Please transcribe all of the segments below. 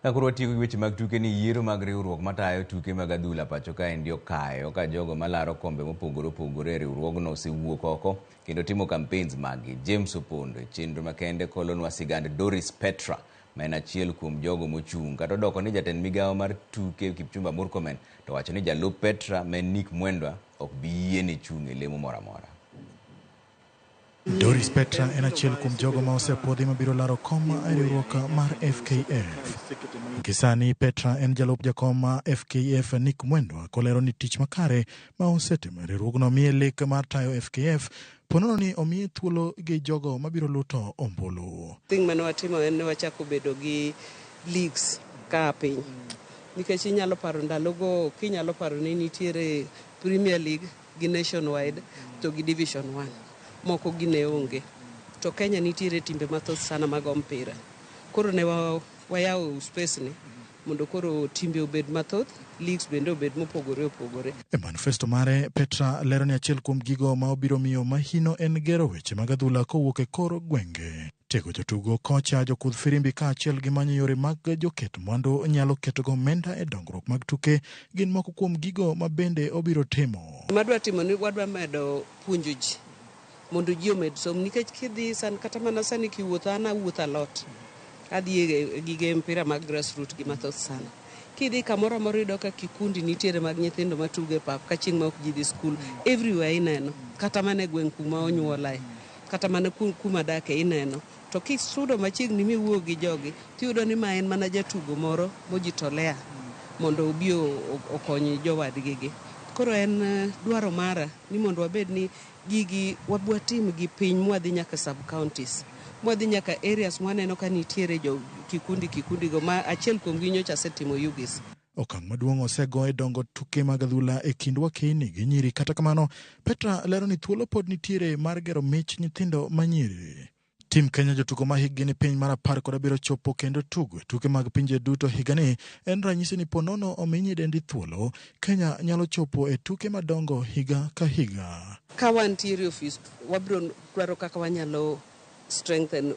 Nakuru tiyo gi weche mag tuke ni yiero mag riwruok matayo tuke mag adhula pacho ka ndio kayo ka jogo malaro kombe mopogore opogore riwruogno osewuok oko kendo timo campaigns magi. James Opondo chenro makende kolonwa sigand Doris Petra ma en achiel kuom jogo mochung' kata odoko ni jatend migawo mar tuke Kipchumba Murkomen to wacho ni jalup Petra men Nick Mwendwa ok bi yie ni chung' e lemo moro amora. Doris Petra en achiel kuom jogo ma osepodhi mabiro laro kom e riwruok mar FKF. Kisani Petra en jalup jakom ma FKF Nick Mwendwa kolero ni tich makare ma osetimo riwruogno miye lek mar tayo FKF ponono ni omiye thuolo gi jogo mabiro luto ombulu. Ting mane watimo en wachako bedo gi leagues ka piny. Nikech inyalo paro ndalogo kinyalo paro ni nitiere Premier League gi Nationwide to gi Division 1. Moko gine onge. To Kenya nitiere timbe mathoth sana mag mpira. Koro ne wayawo space ni mondo koro timbe obed mathoth, leagues bende obed mopogore opogore. E manifesto mare, Petra lero ni achiel kuom gigo ma obiro miyo mahino en gero weche mag adhula kowuok e kor gwenge. Tego jotugo, kocha, jokudh firimbi ka achiel gi manyo yore mag joket mwandu nyalo ketogo omenda e dongruok mag tuke gin moko kuom gigo ma bende obiro timo. Madwa timo ni wadwa medo puonjo ji mondo ji omed somo nikech kidhi san kata mana sani kiwuotho ana wuotho a lot. Adhi e gige mpira mag grassroots gi mathoth sana. Kidhi kamoro amoro iyudo ka kikundi nitiere mag nyithindo matuge pap ka chieng' ma ok ji dhi skul. Everywhere ineno. Kata mana e gweng' kuma onyuolae. Kata mana kuma dake ineno. To kisudo machiegni miwuo gi jogi, tiyudo ni ma en mana jatugo moro mojitolea mondo obi okony jowadgi. Koro en dwaro mara ni mondo wabed ni gigi wabwatim gi piny mwadhi nyaka sub counties. Mwadhi nyaka areas mwaneno ka nitiere jo kikundi go ma achiel kuom gi nyocha setimo Ugis. Okang' maduong' osego e dongo tuke mag adhula e kind wakeyini gi nyiri. Kata kamano, Petra lero ni thuolo pod nitiere mar gero mich nyithindo manyiri. Tim Kenya jotugo ma higgi ni piny mar 10 biro chopo kendo tugo tuke mag pinje duto higani en ranyisi ni ponono omi nyidendi thuolo, Kenya nyalo chopo e tuke madongo higa ka higa. Ka wantiere office, wabiro dwaro kaka wanyalo strengthen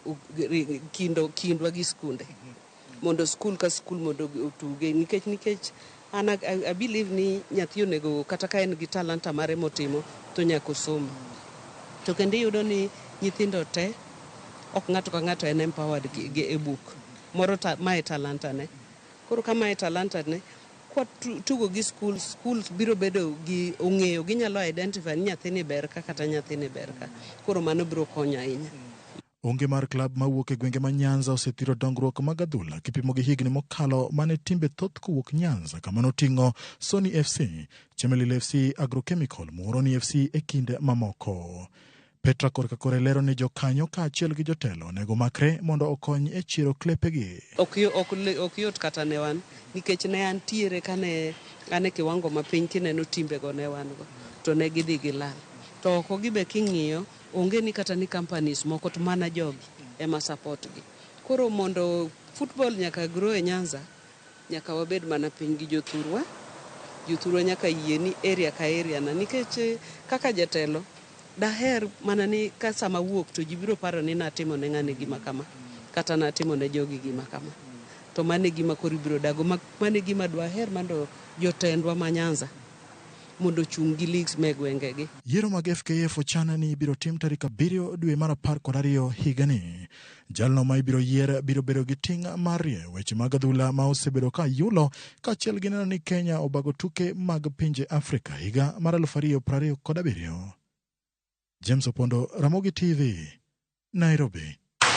kindwa gi skunde. Mondo skul ka skul mondo otuge nikech I believe ni nyathi onego kata ka en gi talanta mare motimo to nyaka somo. To kendo yudo ni nyithindo te ok ng'ato ka ng'ato en empowered e book moro mae talanta ne. Koro kama e talanta ne kwa tugo gi schools biro bedo gi ong'eyo ginyalo identify ni nyathini ber ka kata nyathini ber ka. Koro mano biro konyo ahinya. Onge mar klab mawuok e gwenge ma Nyanza osethiro dongruok mag adhula kipimo gi higni mokalo mane timbe thoth kowuok Nyanza kama noting'o Sony FC, Chemelil FC, Agrochemical, Muhoroni FC e kinde mamoko. Petra korka kore lero ni jokanyo ka achiel gi jotelo nego makre mondo okony e chiro klepegi. Ok yot kata ne wan nikech ne antiere kane ane kiwango mapiny kineno timbe go ne wan go to ne gidhi gilal. To ok gibe king'iyo onge ni kata ni companies moko to mana jogi ema support gi. Koro mondo football nyaka grow e Nyanza nyaka wabed mana piny gi jothurwa. Jothurwa nyaka yie ni area ka area na nikech kaka jatelo daher mana ni ka sama wuok to jibiro paro ni natimo ne ng'ane gima kama kata natimo ne jogi gima kama. To mane gima kori biro dago mane gima dwaher mondo jotendwa ma Nyanza mondo chung gi leagues me gwengegi. Yiero mag FKF ochana ni biro tim tarik 7 dwe mar 12 higani. Jalno ma ibiro yier biro bedo gi ting' mar weche mag adhula ma osebedo ka yulo kaachiel gi neno ni Kenya obago tuke mag pinje Afrika higa mar 2027. James Opondo, Ramogi TV, Nairobi.